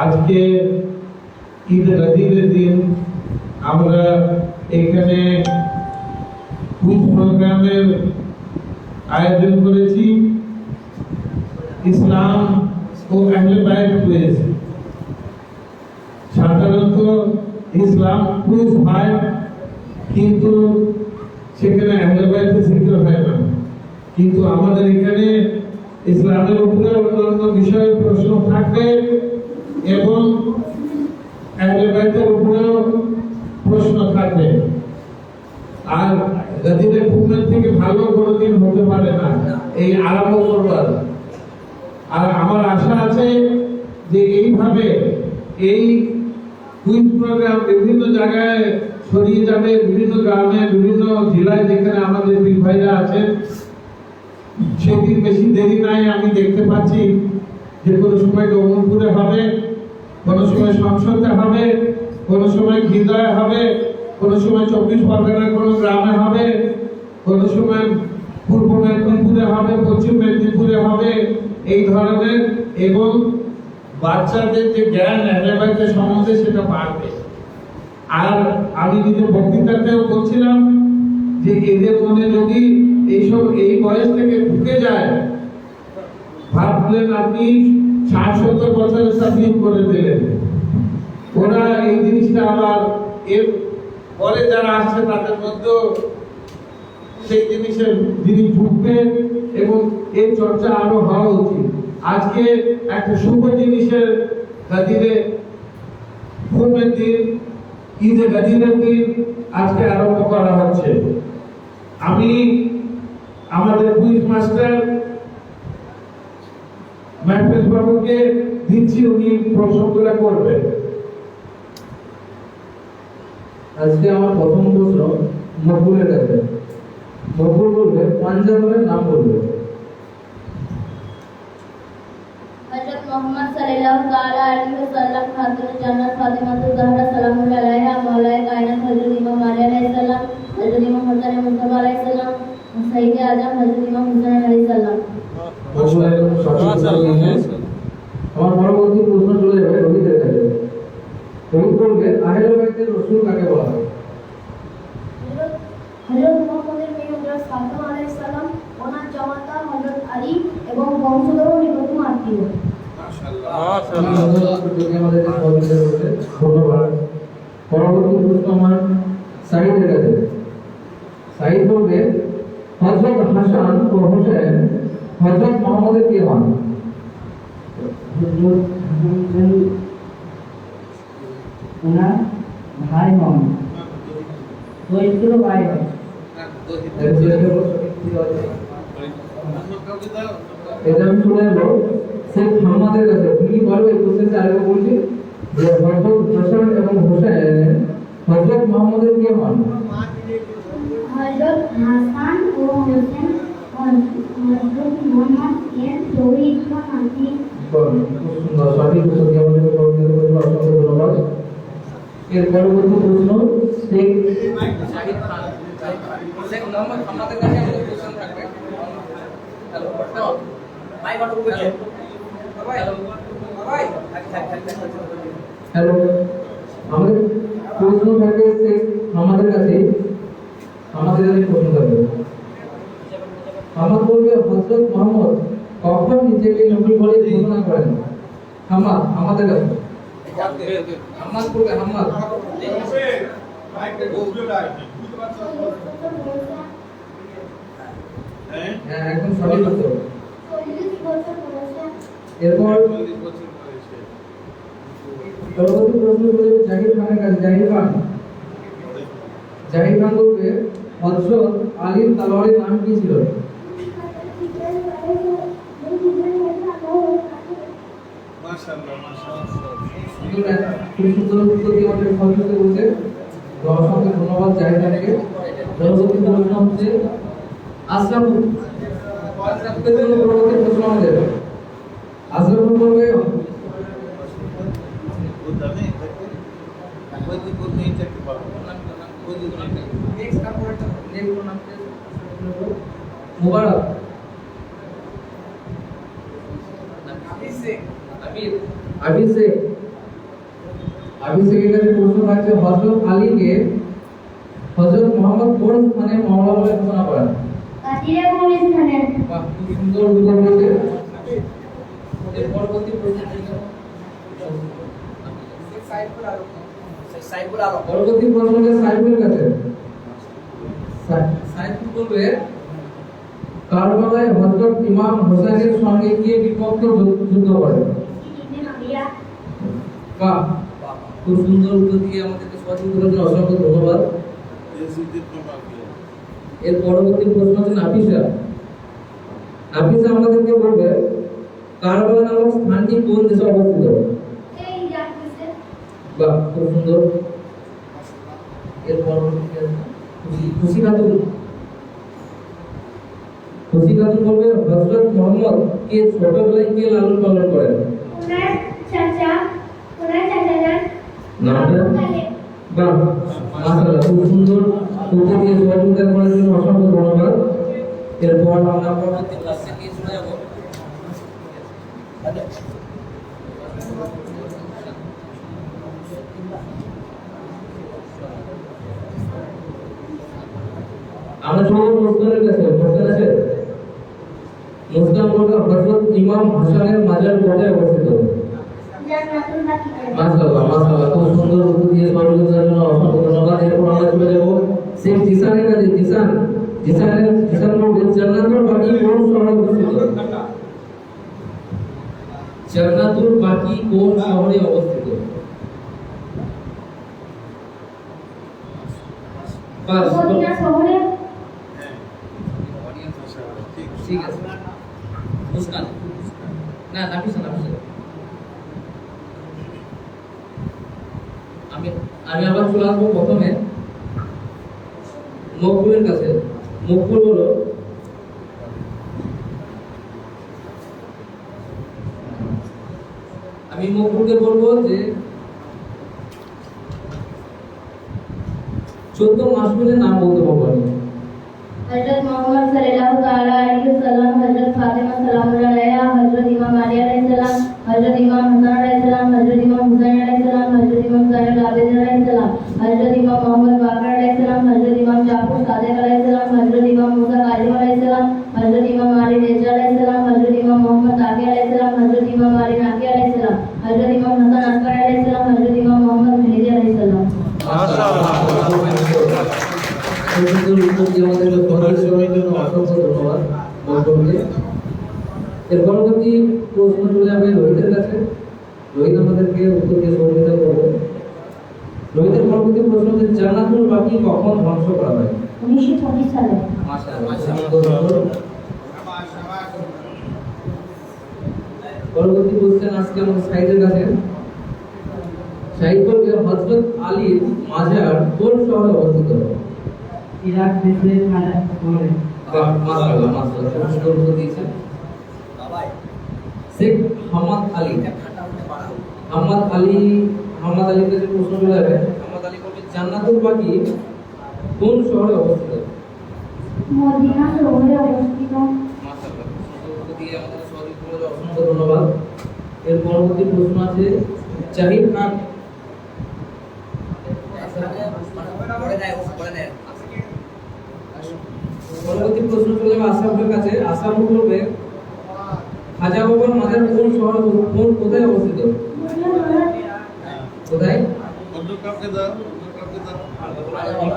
আজকে ঈদ গাদিরের দিন আমরা এখানে কুইজ প্রোগ্রামের আয়োজন করেছি। ইসলাম ও আহলে বাইত কুইজ। সাধারণত ইসলাম কুইজ হয়, কিন্তু সেখানে আহলে বাইতের জিকির হয় না। কিন্তু আমাদের এখানে ইসলামের উপরে অন্যান্য বিষয়ে প্রশ্ন থাকবে এবং আহলে বাইতের উপরেও প্রশ্ন থাকবে। আর গাদিরের কুমের থেকে ভালো কোনোদিন হতে পারে না এই আরম্ভ করবার। আর আমার আশা আছে যে এইভাবে এই কুইজ প্রোগ্রাম বিভিন্ন জায়গায় ছড়িয়ে যাবে, বিভিন্ন গ্রামে, বিভিন্ন জেলায় যেখানে আমাদের বীর ভাইরা আছেন। সেদিন বেশি দেরি নাই, আমি দেখতে পাচ্ছি যে কোনো সময় ডোমরপুরে হবে, কোনো সময় সংসদে হবে, কোনো সময় খিদায় হবে, কোনো সময় 24 পরগনার কোনো গ্রামে হবে, কোনো সময় পূর্ব মেদিনীপুরে হবে, পশ্চিম মেদিনীপুরে হবে। এই ধরনের এবং বাচ্চাদের যে জ্ঞান আহলে বাইতের সম্বন্ধে সেটা বাড়বে। আর আমি নিজের বক্তৃতাতেও বলছিলাম যে এদের মনে যদি এইসব এই বয়স থেকে ঢুকে যায়, ভাবলেন আপনি 60-70 বছরের সাবমিট করে দিলেন, ওরা এই জিনিসটা আবার এর পরে যারা আসছে তাদের মধ্যে সেই জিনিসের যিনি ঢুকবে এবং এর চর্চা আরো হওয়া উচিত। আজকে একটা শুভ জিনিসের গাদিরে ঘুমের দিন, ঈদে গাদিরের দিন আজকে আরম্ভ করা হচ্ছে। আমি আমাদের কুইজ মাস্টার মাহফুজ বাবুকে দিচ্ছি, উনি প্রশ্নগুলো করবেন। আজকে আমার প্রথম প্রশ্ন মকবুলের কাছে। মকবুল বলবে পাঞ্জাবের নাম বলবে। হযরত মুহাম্মদ সাল্লাল্লাহু তাআলা আলাইহি ওয়াসাল্লাম, খাতুন জান্নাত ফাতিমাতুজ জাহরা সালামুল্লাহ আলাইহা, মাওলায়ে কায়নাত হযরত ইমাম আলী আলাইহিস সালাম, হযরত ইমাম হাসান মুস্তাফা আলাইহিস সালাম, সাইয়্যিদে আজম হযরত ইমাম হুসাইন আলাইহিস সালাম। আমার পরবর্তী প্রশ্ন চলে যাবে রোহিতের কাছে। রোহিত বলবে আহলে বাইতের রাসূল কাকে বলা হয়? হযরত মুহাম্মদের মেয়ে হযরত ফাতিমা আলাইহিস সালাম, ওনার জামাতা হযরত আলী এবং বংশধর নিকটতম আত্মীয়। মাশাআল্লাহ। ধন্যবাদ। পরবর্তী প্রশ্ন আমার সাইদের কাছে। সাইদ বলবে হযরত হাসান ও হোসেন হযরত মুহাম্মদের কে হন? ওনার ভাই হন, দরিদ্র ভাই হন। এটা আমি শুনে এলো শেখ মোহাম্মদের কাছে। তুমি কি বলবে এই কোশ্চেনটা আরেকবার বলছি যে হযরত হাসান এবং হোসেন হযরত মুহাম্মদের কে হন? হযরত হাসান ও হোসেন হযরত মুহাম্মদ এর চরিত্র নাতি। খুব সুন্দর, সঠিক উত্তর দিয়ে আমাদের সহযোগিতা করেছেন, অসংখ্য ধন্যবাদ। এর পরবর্তী প্রশ্ন শেখ শাহিদ খান। শেখ মোহাম্মদ আমাদের কাছে আমাদের কোশ্চেন থাকবে। হ্যালো ভাই বাটু বলছে ভাই ভাই হ্যালো আমাদের প্রশ্ন থাকবে শেখ আমাদের কাছে প্রশ্ন থাকবে। আমার বলবে হযরত মুহাম্মদ কখন নিজেকে নবী বলে ঘোষণা করেন? আমাদের কাছে হাম্মাদ বলবে। হাম্মাদ হ্যাঁ একদম সঠিক উত্তর। এরপর পরবর্তী প্রশ্ন বলবে জাহির খানের কাছে। জাহির খান বলবে হযরত আলীর তলোয়ারের নাম কি ছিল? মাশাআল্লাহ মাশাআল্লাহ। খুব সুন্দর উত্তর দিয়ে আমাদের সহযোগিতা করছে। অসংখ্য ধন্যবাদ জাহির খানকে। পরবর্তী প্রশ্ন হচ্ছে আশরাফুল। পরবর্তী প্রশ্ন আমাদের আশরাফুল বলবে মুবারক। अभिषेक কাছে প্রশ্ন থাকছে হযরত আলীকে হযরত মুহাম্মদ কোন স্থানে মাওলা বলে ঘোষণা করেন? কাটিরে কোন স্থানে? বাহ, খুব সুন্দর উত্তর দিয়েছে। এর পরবর্তী প্রশ্ন পরবর্তী প্রশ্ন হচ্ছে সাইফুলের কাছে। সাইফুল বলবে কারবালায় হযরত ইমাম হোসেনের সঙ্গে কে বিপক্ষে যুদ্ধ করেন? বাহ, খুব সুন্দর উত্তর দিয়ে আমাদেরকে সঠিক উত্তরের জন্য অসংখ্য ধন্যবাদ। এর পরবর্তী প্রশ্ন হচ্ছে নাফিসা। নাফিসা আমাদেরকে বলবে কারবালা নামক স্থানটি কোন দেশে অবস্থিত? এই যাচ্ছে বাহ, খুব সুন্দর। এর পরবর্তী খুশি খাতুন বলবে হযরত মুহাম্মদ কে ছোটবেলায় কে লালন পালন করেন? ওনার চাচা যান নামটা? বাহ, মাশাআল্লাহ, খুব সুন্দর উত্তর দিয়ে সহযোগিতা করার জন্য অসংখ্য ধন্যবাদ। এরপর আমরা পরবর্তী ক্লাসে নিয়ে চলে যাব। আমরা চলে যাব মুস্তানের কাছে। মুস্তান আছে? মুস্তান বলবে হযরত ইমাম হাসানের মাজার কোথায় অবস্থিত? জান্নাতুল বাকি মাশাআল্লাহ, মাশাআল্লাহ, খুব সুন্দর উত্তর দিয়ে সহযোগিতার জন্য অসংখ্য ধন্যবাদ। এরপর আমরা চলে যাব শেখ জিসানের কাছে। জিসান বলবে জান্নাতুল বাকি কোন শহরে অবস্থিত? জান্নাতুল বাকি কোন শহরে অবস্থিত? বাস, মদিনা শহরে ঠিক আছে। মুস্কান না, নাফিসা। আমি আবার চলে আসবো প্রথমে মকবুলের কাছে। মকবুল বলো আমি মকবুলকে বলবো যে 14 মাসুলের নাম বলতে পারবো আমি। हजरत मोहम्मद सल्लल्लाहु ताला अलैहि वसल्लम, हजरत फातिमा सलामुल्लाह अलैहा, हजरत इमाम अली अलैहिस्सलाम, हजरत इमाम हसन अलैहिस्सलाम, हजरत इमाम हुसैन अलैहिस्सलाम, हजरत इमाम ज़ैनुल आबिदीन अलैहिस्सलाम, हजरत इमाम मोहम्मद बाकर अलैहिस्सलाम, हजरत इमाम जाफर सादिक अलैहिस्सलाम, हजरत इमाम मूसा काज़िम अलैहिस्सलाम, हजरत इमाम अली रिज़ा अलैहिस्सलाम, हजरत इमाम मोहम्मद ताक़ी अलैहिस्सलाम, हजरत इमाम अली नाक़ी अलैहिस्सलाम, हजरत इमाम हसन अस्कर अलैहिस्सलाम, हजरत इमाम मोहम्मद मेहदी अलैहिस्सलाम। এর পরবর্তী প্রশ্ন চলে যাবে রোহিতের কাছে। রোহিত আমাদেরকে উত্তর দিয়ে সহযোগিতা করবে। রোহিতের পরবর্তী প্রশ্ন হচ্ছে জান্নাতুল বাকি কখন ধ্বংস করা হয়? 1926 সালে। পরবর্তী কোশ্চেন আজকে আমাদের সাইদের কাছে। শাহিদ বলবে হযরত আলীর মাজার কোন শহরে অবস্থিত? ইরাক দেশের মাজার শহরে। মাশাআল্লাহ, মাশাআল্লাহ, খুব সুন্দর উত্তর দিয়েছেন। শেখ হামাদ আলীর কাছে প্রশ্ন চলে যাবে। হামাদ আলী বলবে জান্নাতুল বাকি কোন শহরে অবস্থিত? মদিনা শহরে অবস্থিত। মাশাআল্লাহ, সুন্দর উত্তর দিয়ে আমাদের সহযোগিতা করার জন্য অসংখ্য ধন্যবাদ। এর পরবর্তী প্রশ্ন আছে জাহিদ খান। পরবর্তী প্রশ্ন চলে যাবে আশরাফের কাছে। আশরাফ বলবে খাজা বাবার মাজার কোন শহরে কোথায় অবস্থিত? কোথায়?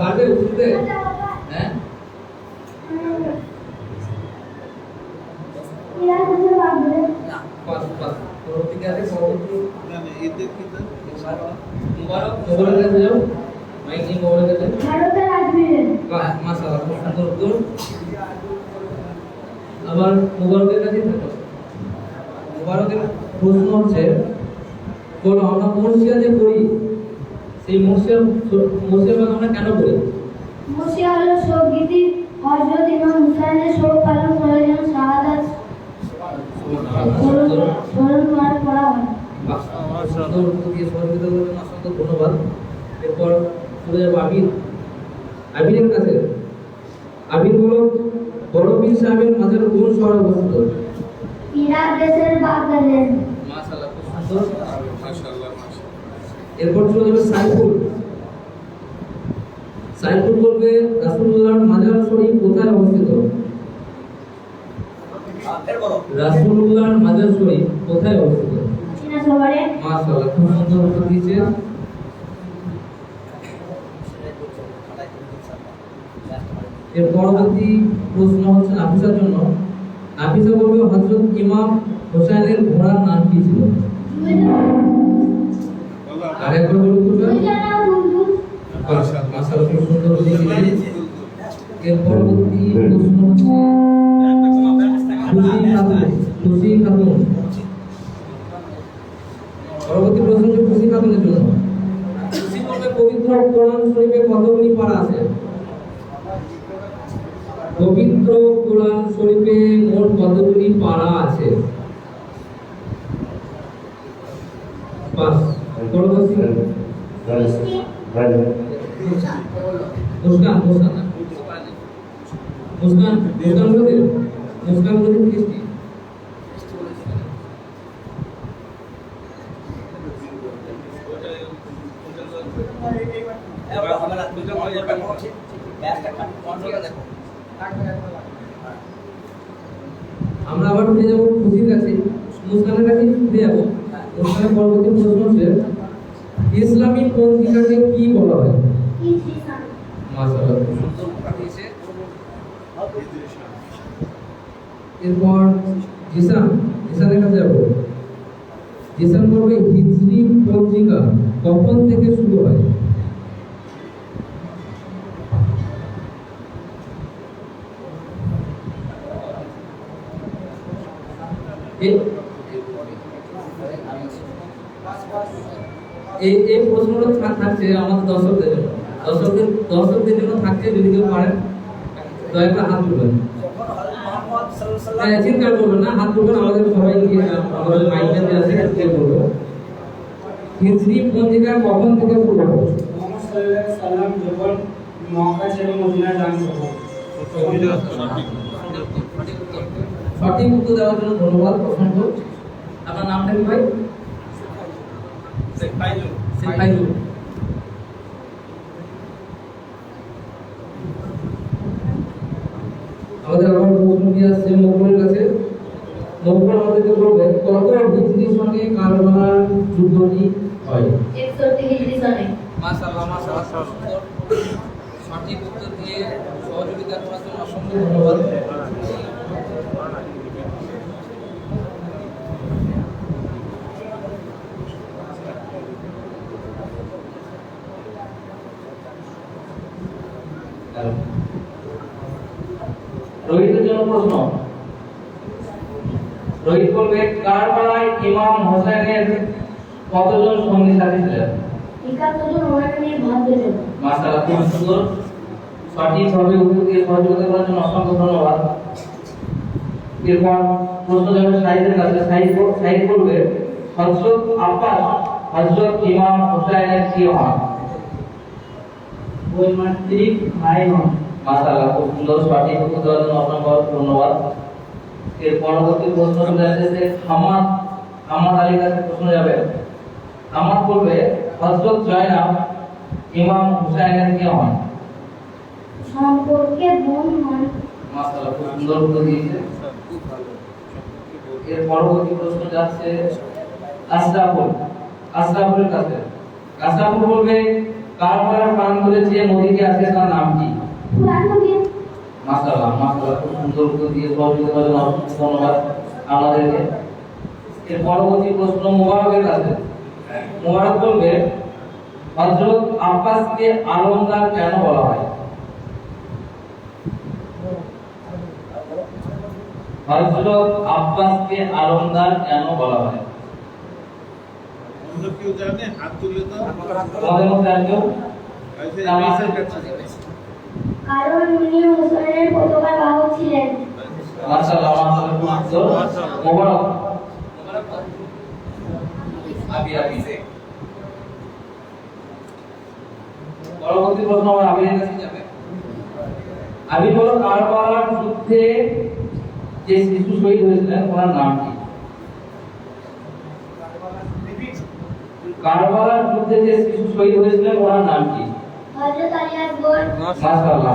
পারবে উত্তর দিতে? হ্যাঁ, পাস। পরবর্তী কে আছে? মোবারক কাছে যাও। মাইক নিয়ে মোবারক কাছে। ভারতের আজমিরে। বাহ, মাশাআল্লাহ, খুব সুন্দর উত্তর। আবার মোবারকের কাছে থাকো। মোবারকের প্রশ্ন হচ্ছে বলো আমরা মুর্শিয়া যে পড়ি সেই মুর্শিয়া আমরা কেন পড়ি? মুর্শিয়া হলো শোকগীতি। হযরত ইমাম হুসাইনের শোক পালন করার জন্য শাহাদাত স্মরণ করা হয়। সুন্দর উত্তর দিয়ে সহযোগিতা করার জন্য অসংখ্য ধন্যবাদ। এরপর চলে যাবো আবিরের কাছে। আবির বলো বড় পীর সাহেবের মাজার কোন শহরে অবস্থিত? ইরাক দেশের বাগদাদে। মাশাআল্লাহ, খুব সুন্দর। এরপর চলে যাবে সাইফুল। সাইফুল বলবে রাসূলুল্লাহর মাজার শরীফ কোথায় অবস্থিত? রাসূলুল্লাহর মাজার শরীফ কোথায় অবস্থিত? চীনা শহরে। মাশাআল্লাহ, খুব সুন্দর উত্তর দিয়েছে। এর পরবর্তী প্রশ্ন হচ্ছে নাফিসার জন্য। নাফিসা বলবে হযরত ইমাম হোসেনের ঘোড়ার নাম কি ছিল? আরেকবার বলুন তো। মাশাআল্লাহ, খুব সুন্দর দিয়েছে। এর পরবর্তী প্রশ্ন হচ্ছে খুশি খাতুন। পরবর্তী প্রশ্ন হচ্ছে খুশি খাতুনের জন্য। খুশি বলবে পবিত্র কোরআন শরীফে কতগুলি পারা আছে? পবিত্র কোরআন শরীফে মোট কতগুলি পারা আছে? 5। পরবর্তী মুস্কান বলতে 30টি। আমরা আবার ফিরে যাবো খুশির কাছে, মুস্কানের কাছে ফিরে যাবো। মুস্কানের পরবর্তী প্রশ্ন হচ্ছে ইসলামী পঞ্জিকাকে কি বলা হয়? মাশাআল্লাহ, খুব সুন্দর উত্তর দিয়েছে। এরপর জিসানের কাছে যাবো। জিসান বলবে হিজরি পঞ্জিকা কখন থেকে শুরু হয়? এই প্রশ্নটা থাকছে আমাদের দর্শকদের জন্য। দর্শকদের জন্য থাকছে, যদি কেউ পারেন দয়া করে হাত তুলবেন। চিন্তা করবেন না, হাত তুলবেন। আমাদের সবাই আমাদের মাইকম্যান আছে চেক করবো। হিজরি পঞ্জিকা কখন থেকে শুরু হয়? মোহাম্মদ সাল্লাল্লাহু আলাইহি সাল্লাম যখন মক্কা ছেড়ে মদিনায় যান তখন। সঠিক উত্তর দেওয়ার জন্য ধন্যবাদ। অসংখ্য। আপনার নামটা কি ভাই? শেখ ফাইজুল। আমাদের আবার প্রশ্ন দিয়ে আসছে মকবুলের কাছে। মকবুল আমাদেরকে বলবে কত হিজরি সনে কারবালার যুদ্ধটি হয়? 61 হিজরি সনে। মাশাআল্লাহ, সঠিক উত্তর দিয়ে সহযোগিতা করার জন্য অসংখ্য ধন্যবাদ। রোহিতের জন্য প্রশ্ন। রোহিত বলবে কারবালায় ইমাম হোসেনের কতজন সঙ্গী সাথী ছিলেন? 71 জন, ওনাদের 72 জন। মাশাআল্লাহ, খুব সুন্দর। সঠিকভাবে উত্তর দিয়ে সহযোগিতা করার জন্য অসংখ্য ধন্যবাদ। এরপর প্রশ্ন যাবে সাইদের কাছে। সাইদ বলবে হযরত আব্বাস হযরত ইমাম হোসেনের কি হন? বৈমাত্রিক ভাই হন। মাশাআল্লাহ, খুব সুন্দর। সঠিক উত্তর দেওয়ার জন্য অসংখ্য ধন্যবাদ। এর পরবর্তী প্রশ্ন চলে আসছে হামাদ আলীর কাছে প্রশ্ন যাবে। হামাদ বলবে হযরত জয়নাব ইমাম হুসাইনের কি হন? সম্পর্কে বোন হন। মাশাআল্লাহ, খুব সুন্দর উত্তর দিয়েছে। এর পরবর্তী প্রশ্ন যাচ্ছে আশরাফুলের কাছে। আশরাফুল বলবে কারবালার প্রান্তরে যে নদীটি আছে তার নাম কি? কুরআন নবী। মাশাআল্লাহ, খুব সুন্দর উত্তর দিয়ে সহযোগিতা করার জন্য অসংখ্য ধন্যবাদ আমাদেরকে। এর পরবর্তী প্রশ্ন মুবারকের কাছে। মুবারক বলবে হযরত আব্বাসকে আলমদার কেন বলা হয়? হযরত আব্বাসকে আলমদার কেন বলা হয়? কেউ জানে? হাত তুলে তো। তোমাদের মধ্যে আর কেউ? কারণ উনি মুসলমানের পতাকা বাহক ছিলেন। মাশাআল্লাহ, মুবারক। পরবর্তী প্রশ্ন আমার আবিরের কাছে যাবে। আবির বলো কারবালার যুদ্ধে যে শিশু শহীদ হয়েছিলেন ওনার নাম কি? কারবালার যুদ্ধে যে শিশু শহীদ হয়েছিলেন ওনার নাম কি? হযরত আলী আকবর। মাশাআল্লাহ।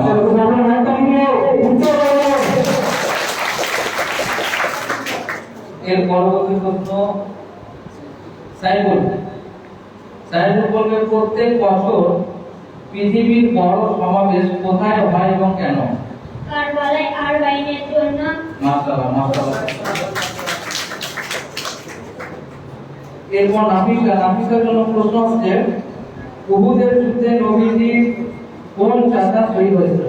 এর পরবর্তী প্রশ্ন সাইবুল বলবে প্রত্যেক বছর পৃথিবীর বড় সমাবেশ কোথায় হয় এবং কেন? কারবালায় আরবাইনের জন্য। মাশাআল্লাহ। এরপর নাফিসার জন্য প্রশ্ন হচ্ছে উহুদের যুদ্ধে নবীজি কোন চাচা শহীদ হয়েছিল?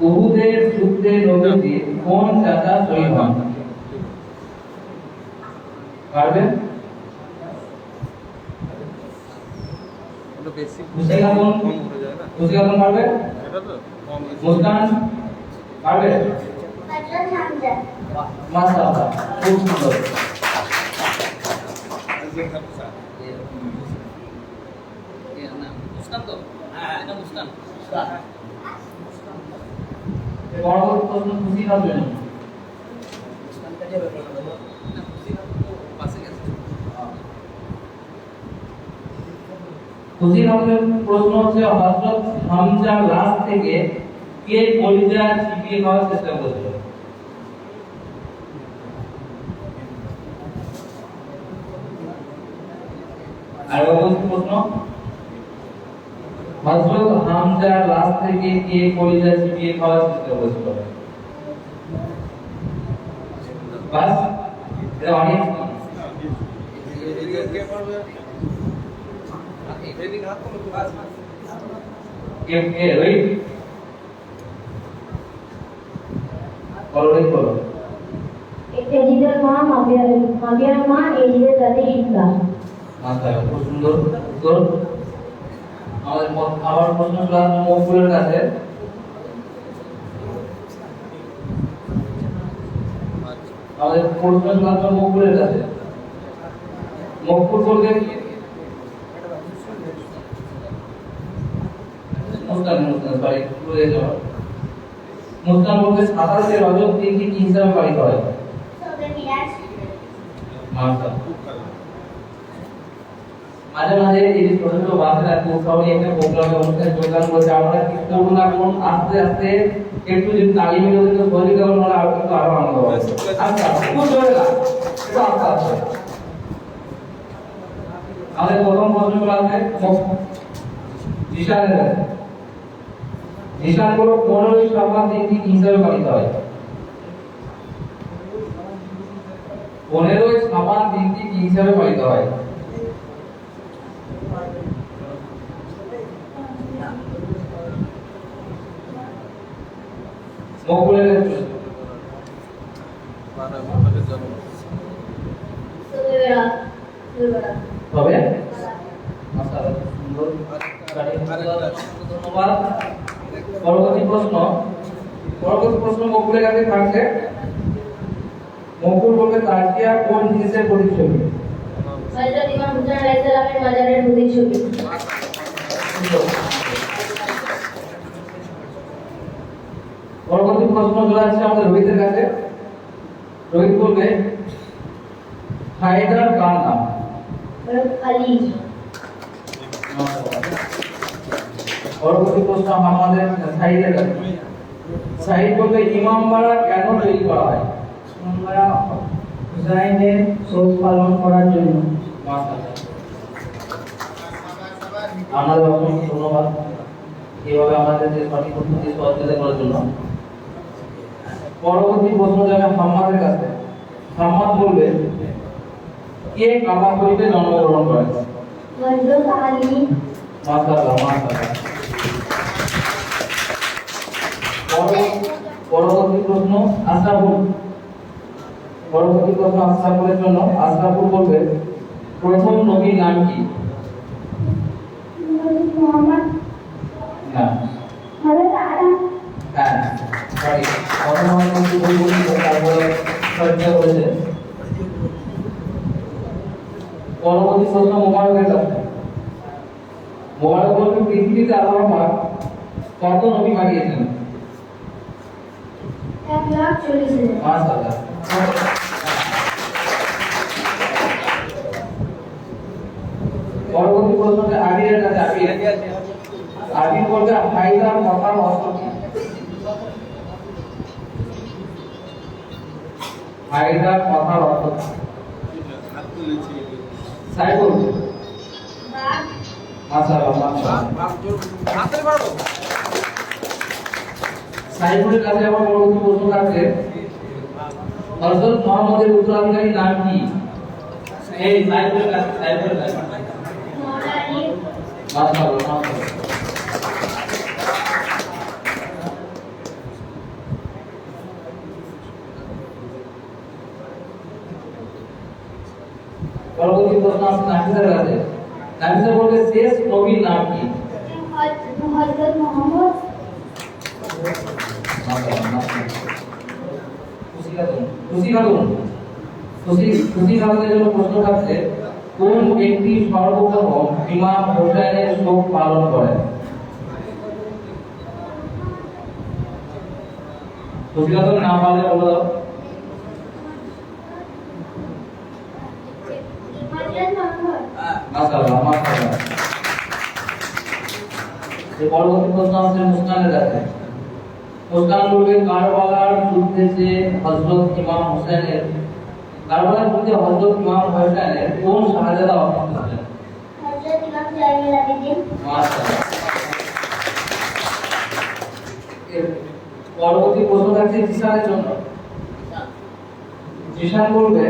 উহুদের যুদ্ধে নবীজি কোন চাচা শহীদ হন? পারবেন? খুশি খাতুন পারবে? মুস্কান পারবে? হযরত হামজা। মাশাআল্লাহ, খুব সুন্দর। পরবর্তী প্রশ্ন খুশি খাতুন। খুশি খাতুনের প্রশ্ন হচ্ছে হযরত হামজার লাশ থেকে কে কলিজা চিবিয়ে খাওয়ার চেষ্টা করেছিল? আর প্রশ্ন হযরত হামজার লাশ থেকে কে কলিজা চিবিয়ে খাওয়ার চেষ্টা করেছিল? বাস এটা অনেক এজিদের মা মাবিয়ার মা এজিদের দাদি ইসা। মাশাআল্লাহ, খুব সুন্দর উত্তর। আমাদের আবার প্রশ্ন চলে আসবে মকবুলের কাছে। আমাদের প্রশ্ন চলে আসবে মকবুলের কাছে। মকবুল বলবে মুস্তান বলবে সাতাশে রজব দিনটি কি হিসাবে পালিত হয়? মাঝে মাঝে এই যে ছোট ছোট বাচ্চারা খুব সবাই একটা প্রোগ্রামে অনুষ্ঠানে যোগদান করছে, আমরা কি করবো না করুন আস্তে আস্তে একটু যদি তালিম যদি শরীর কেমন হলে আর কিন্তু আরো আনন্দ হবে। আচ্ছা খুব জোরে না, একটু আস্তে আস্তে। আমাদের প্রথম প্রশ্নগুলো আছে জিশানের কাছে। জিশান হলো 15ই শাবান দিনটি কি হিসাবে পালিত হয়? 15ই শাবান দিনটি কি হিসাবে পালিত হয়? মকবুলের কাছে হবে। মাশাআল্লাহ, সুন্দর। ধন্যবাদ। পরবর্তী প্রশ্ন মকবুলের কাছে থাকছে। মকবুল বলবে তাজিয়া কোন জিনিসের প্রতিচ্ছবি? হযরত ইমাম হুসাইন আলাইহিস সালামের মাজারের প্রতিচ্ছবি। পরবর্তী প্রশ্ন চলে আসছে আমাদের রোহিতের কাছে। রোহিত বলবে হায়দার কার নাম? আলী। পরবর্তী প্রশ্ন আমাদের সাইদের কাছে। সাইদ বলবে ইমামবাড়া কেন তৈরি করা হয়? আমরা হুসাইনের শোক পালন করার জন্য। আমাদের অসংখ্য ধন্যবাদ এইভাবে আমাদের যে সঠিক পদ্ধতি সহযোগিতা করার জন্য। পরবর্তী প্রশ্ন যাবে হাম্মাদের কাছে। হাম্মাদ বলবে কে কাবা শরীফে জন্মগ্রহণ করেন? হযরত আলী। মাশাআল্লাহ, মাশাআল্লাহ। পরবর্তী প্রশ্ন আশরাফুল। আশরাফুলের জন্য আশরাফুল বলবে প্রথম নবীর নাম কি? মুহাম্মদ। না, হযরত আদম। হ্যাঁ সঠিক। প্রথম নবী বলবেন তারপরে সজ্জা করেছে। পরবর্তী প্রশ্ন মোবারকের কাছে। মোবারক বলবে পৃথিবীতে আল্লাহ পাক কত নবী পাঠিয়েছেন? 1,40,000। মাশাআল্লাহ। আবিরের কাছে আবির বলবে হায়দার কথার অর্থ কি? হায়দার কথার অর্থ কি? সাইবুল সাইবুলের কাছে আমার পরবর্তী প্রশ্ন থাকছে হযরত মুহাম্মদের উত্তরাধিকারী নাম কি? এই সাইবুলের কাছে মাশাআল্লাহ। পরবর্তী প্রশ্ন আছে নাফিসার কাছে। নাফিসা বলবে শেষ নবীর নাম কি? হযরত মুহাম্মদ। খুশি খাতুনের জন্য প্রশ্ন থাকছে কোন ব্যক্তি সর্বপ্রথম ইমাম হোসেনের শোক পালন করেন? খুশি খাতুন নাম পারলে বলে দাও। মাশাআল্লাহ মাশাআল্লাহ। পরবর্তী প্রশ্ন আছে মুসকানের কাছে। মুসকান বলবে কারবালার যুদ্ধে যে হযরত ইমাম হোসেনের কোন শাহজাদা অপহরণ করেন? হযরত ইমাম জাইনুল আবেদিন। মাশাআল্লাহ। পরবর্তী প্রশ্ন থাকছে জিসানের জন্য। জিসান বলবে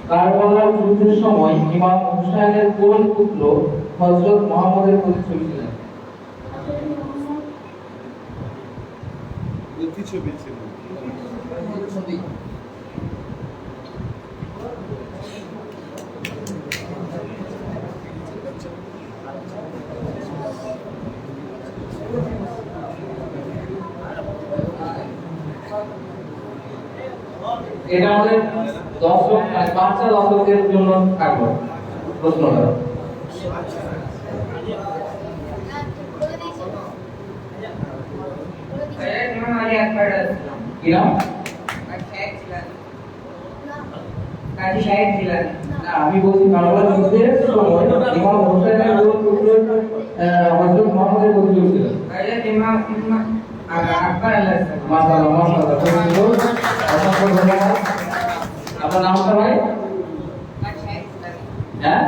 কারবালার যুদ্ধের সময় ইমাম হুসাইনের কোন পুত্র হযরত মুহাম্মদের প্রতিচ্ছবি ছিলেন? এটা আমাদের দর্শক বাচ্চা দর্শকদের জন্য থাকলো প্রশ্নটা। কি নাম? আমি বলছি কারবালার যুদ্ধের সময় ইমাম হোসেনের কোন পুত্র হযরত মুহাম্মদের প্রতিচ্ছবি ছিলেন? মাশাআল্লাহ মাশাআল্লাহ। অসংখ্য ধন্যবাদ। আপনার নামটা ভাই? হ্যাঁ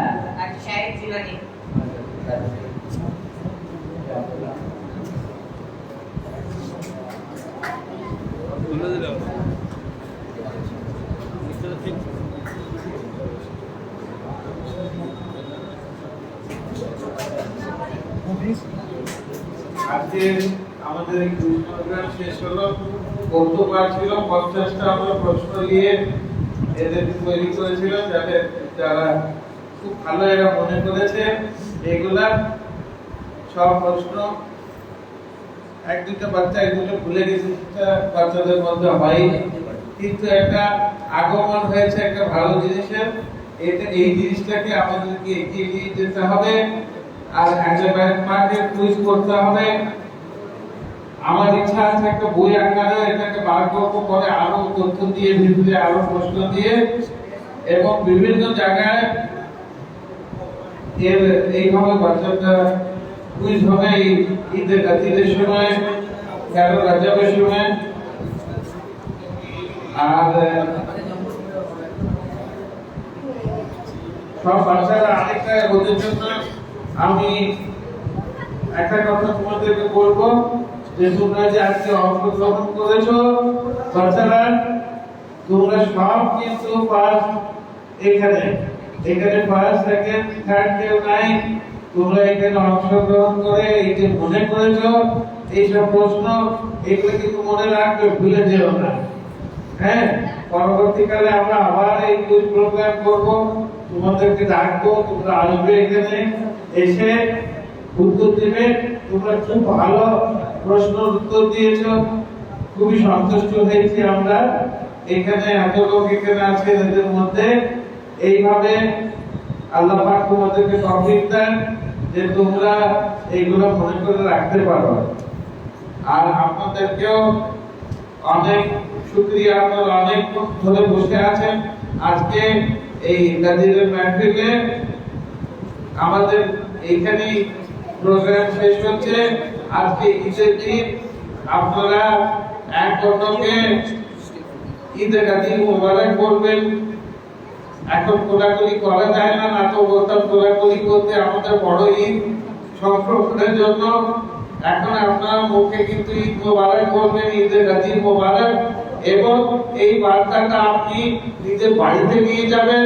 আজকে আমাদের এই প্রোগ্রাম শেষ হলো। গতবার ছিল 50টা আমরা প্রশ্ন নিয়ে এদের তৈরি করেছিলাম, যারা খুব ভালো এরা মনে করেছে। এগুলা সব প্রশ্ন এক দুটা বাচ্চা এগুলো ভুলে গেছে, বাচ্চাদের মধ্যে হয়, কিন্তু একটা আগমন হয়েছে একটা ভালো জিনিসের। এই জিনিসটাকে আমাদেরকে এগিয়ে নিয়ে যেতে হবে, আর একটা ব্যাকমার্কেট কুইজ করতে হবে। আমার ইচ্ছা আছে একটা বই আকারে এটাকে বার করবো, পরে আরো তথ্য দিয়ে ভিতরে আরো প্রশ্ন দিয়ে, এবং বিভিন্ন জায়গায় এর এইভাবে বাচ্চাটা কুইজ হবে। ঈদের সময়, 13 রজবের সময়। আর সব বাচ্চারা আরেকটা ওদের জন্য আমি একটা কথা তোমাদেরকে বলবো, যে তোমরা যে আজকে অংশগ্রহণ করেছো বাচ্চারা, তোমরা সব কিন্তু ফার্স্ট এখানে ফার্স্ট সেকেন্ড থার্ড কেউ নাই। তোমরা এখানে অংশগ্রহণ করে এই যে মনে করেছো এইসব প্রশ্ন, এগুলো কিন্তু মনে রাখবে, ভুলে যেও না। হ্যাঁ, পরবর্তীকালে আমরা আবার এই কুইজ প্রোগ্রাম করবো, তোমাদেরকে ডাকবো, তোমরা আসবে এখানে, এসে উত্তর দিবে। তোমরা খুব ভালো প্রশ্নের উত্তর দিয়েছো, খুবই সন্তুষ্ট হয়েছি আমরা। এখানে এত লোক এখানে আছে, এদের মধ্যে এইভাবে আল্লাহ পাক তোমাদেরকে তৌফিক দেন যে তোমরা এইগুলো মনে করে রাখতে পারো। আর আপনাদেরকেও অনেক শুকরিয়া, আপনারা অনেক ধরে বসে আছেন। আজকে এই গাজীদের মাহফিলে আমাদের এইখানেই প্রোগ্রাম শেষ হচ্ছে। আজকে ঈদের দিন, আপনারা এক অন্যকে ঈদের গাদির মোবারক বলবেন। এখন কোলাকুলি করা যায় না, না তো বলতাম কোলাকুলি করতে আমাদের বড় ঈদ সংরক্ষণের জন্য। এখন আপনারা মুখে কিন্তু ঈদ মোবারক বলবেন, ঈদের গাদির মোবারক, এবং এই বার্তাটা আপনি নিজের বাড়িতে নিয়ে যাবেন।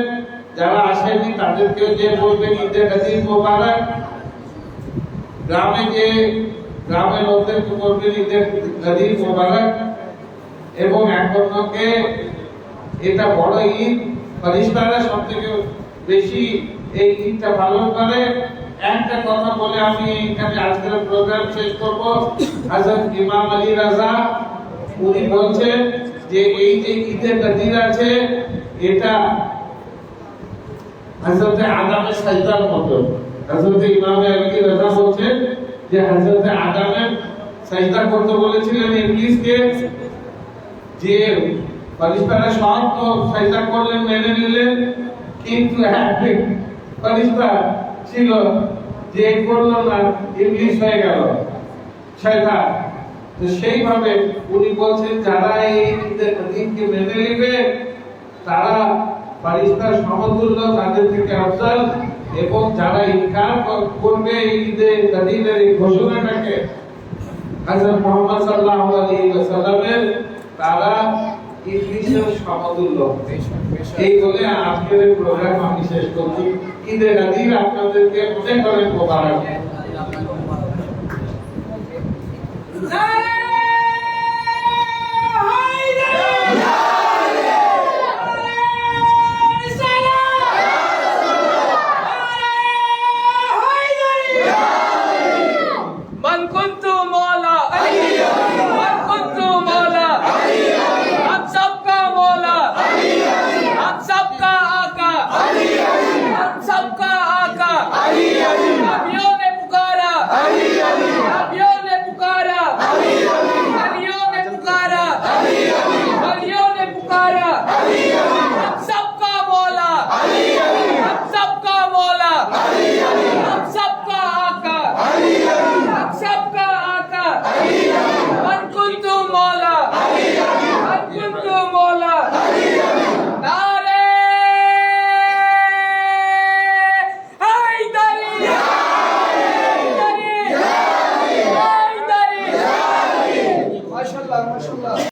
যারা আসেনি তাদেরকেও যে বলবেন ঈদের গাদির মোবারক। গ্রামের লোকদেরকে বলবেন ঈদের গাদির মোবারক। এবং এক অন্যকে, এটা বড় ঈদ, ফেরেশতারা সবথেকে বেশি এই ঈদটা পালন করে। একটা কথা বলে আমি এখানে আজকের প্রোগ্রাম শেষ করব। হযরত ইমাম আলী রাজা উনি বলছেন যে এই যে ঈদের গাদির আছে, এটা হযরত আদমের সাজদার মতো। হযরত ইমাম আলী রাজা বলছেন যে হযরত আদমের সাজদা করতে বলেছিলেন ইবলিসকে, যে ফেরেশতারা সব তো সাজদা করলেন, মেনে নিলেন, কিন্তু এক ফেরেশতা ছিল যে করলো না, ইবলিস হয়ে গেল শয়তান। তো সেইভাবে উনি বলছেন যারা এই ঈদের দিনকে মেনে নেবে তারা ফেরেশতার সমতুল্য, তাদের থেকে আফজাল। এবং যারা ইনকার করবে এই ঈদের দিনের এই ঘোষণাটাকে হযরত মুহাম্মদ সাল্লাল্লাহু আলাইহি ওয়াসাল্লামের, তারা ইবলিসের সমতুল্য। এই বলে আজকের প্রোগ্রাম আমি শেষ করছি। ঈদের গাদির আপনাদেরকে অনেক অনেক মোবারক।